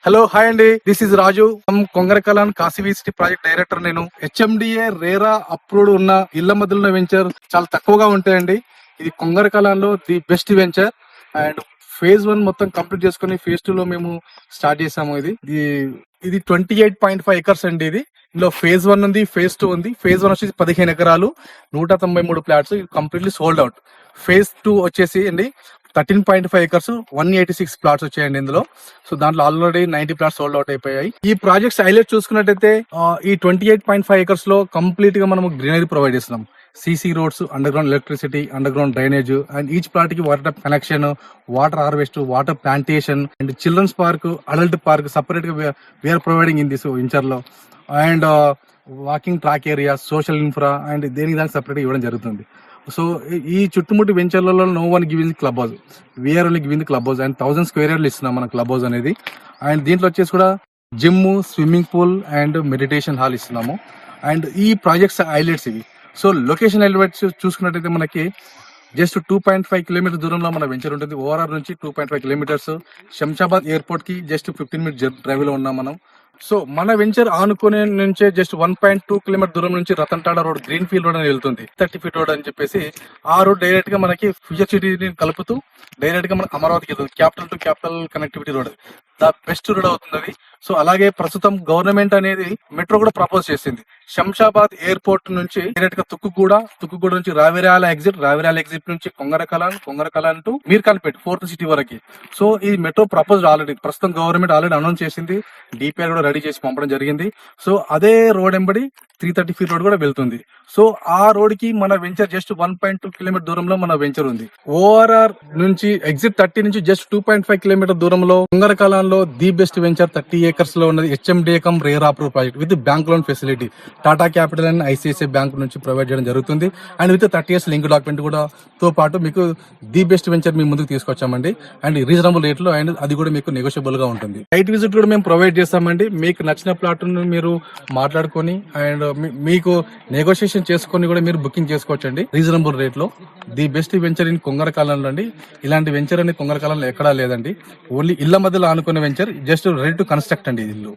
Hello hi అండి, this is Raju. Kongarakalan Kashi city project director. నేను HMDA RERA approved ఉన్న ఇళ్ల మధ్యలో వెంచర్ చాలా తక్కువగా ఉంటాయండి. ఇది కొంగరకలాన్ లో the best venture. And phase 1 మొత్తం కంప్లీట్ చేసుకుని ఫేజ్ 2 లో మేము స్టార్ట్ చేసాము. ఇది 28.5 acres అండి. ఇందులో ఫేజ్ 1 ఉంది, ఫేజ్ 2 ఉంది. ఫేజ్ 1 వచ్చేసి 15 ఎకరాలు, 193 flats, completely sold out. Phase 2 వచ్చేసి అండి 13.5 acres, 186 ప్లాట్స్ వచ్చాయండి ఇందులో. సో దాంట్లో ఆల్రెడీ 90 ప్లాట్స్ సోల్డ్ అవుట్ అయిపోయాయి. ఈ ప్రాజెక్ట్స్ హైలైట్ చూసుకున్నట్టయితే ఈ 28.5 acres లో కంప్లీట్ గా మనం గ్రీనరీ ప్రొవైడ్ చేస్తున్నాం. CC roads, underground electricity, underground drainage, and each plot కి water tap connection, water harvest, water plantation, and children's park, adult park separate గా we're providing in this venture లో. And walking track area, social infra, and దానికి separate ఇవ్వడం జరుగుతుంది. So ఈ చుట్టుముట్టు వెంచర్లలో no one giving club house, we're only giving club house. And 1000 square yards ఇస్తున్నాం మన క్లబ్ హౌస్ అనేది. అండ్ దీంట్లో వచ్చేసి కూడా gym, swimming pool and meditation hall ఇస్తున్నాము. అండ్ ఈ ప్రాజెక్ట్స్ హైలైట్స్ ఇవి. సో లొకేషన్ హైలైట్స్ చూసుకున్నట్టయితే మనకి జస్ట్ 2.5 kilometers దూరంలో మన వెంచర్ ఉంటుంది. ఓఆర్ఆర్ నుంచి 2.5 kilometers. శంషాబాద్ ఎయిర్పోర్ట్ కి జస్ట్ 15 minutes డ్రైవ్ లో ఉన్నాం మనం. సో మన వెంచర్ ఆనుకునే నుంచే జస్ట్ 1.2 kilometers దూరం నుంచి రతన్టాడా రోడ్, గ్రీన్ ఫీల్డ్ రోడ్ అని వెళ్తుంది. 30 feet రోడ్ అని చెప్పేసి ఆ రోడ్ డైరెక్ట్ గా మనకి ఫ్యూచర్ సిటీని కలుపుతూ డైరెక్ట్ గా మన అమరావతికి వెళ్తుంది. Capital to capital connectivity road, the best road అవుతుంది అది. సో అలాగే ప్రస్తుతం గవర్నమెంట్ అనేది మెట్రో కూడా ప్రపోజ్ చేసింది. శంషాబాద్ ఎయిర్పోర్ట్ నుంచి డైరెక్ట్ గా తుక్కుగూడ నుంచి రావిరాల ఎగ్జిట్ నుంచి కొంగరకలాన్ టు మీర్కాల్పేట్ 4th city వరకు. సో ఈ మెట్రో ప్రపోజ్ ఆల్రెడీ ప్రస్తుతం గవర్నమెంట్ ఆల్రెడీ అనౌన్స్ చేసింది. డిపిఆర్ కూడా రెడీ చేసి పంపడం జరిగింది. సో అదే రోడ్ ఎంబడి 330 feet రోడ్ కూడా వెళ్తుంది. సో ఆ రోడ్ కి మన వెంచర్ జస్ట్ 1.2 kilometers దూరంలో మన వెంచర్ ఉంది. ఓఆర్ఆర్ నుంచి ఎగ్జిట్ 30 నుంచి జస్ట్ 2.5 kilometers దూరంలో కొంగరకలాన్ లో ది బెస్ట్ వెంచర్ 30 acres లో ఉన్నది HMDA come RERA approve project with bank loan facility. Tata capital and ICICI bank నుంచి ప్రొవైడ్ చేయడం జరుగుతుంది. And with 30 years link document కూడా తో పాటు మీకు ది బెస్ట్ వెంచర్ మీ ముందుకు తీసుకొచ్చామండి. అండ్ రీజనబుల్ రేట్ లో, అండ్ అది కూడా మీకు నెగోషియబుల్ గా ఉంటుంది. సైట్ విజిట్ కూడా మేము ప్రొవైడ్ చేస్తామండి. మీకు నచ్చిన ప్లాట్ మీరు మాట్లాడుకొని అండ్ మీకు నెగోషియేషన్ చేసుకొని కూడా మీరు బుకింగ్ చేసుకోవచ్చండి రీజనబుల్ రేట్ లో. The best venture in Kongarakalan అండి. ఇలాంటి వెంచర్ అని కొంగరకలాన్ ఎక్కడా లేదండి. ఓన్లీ ఇళ్ల మధ్యలో ఆనుకునే venture, just ready to construct అండి ఇల్లు.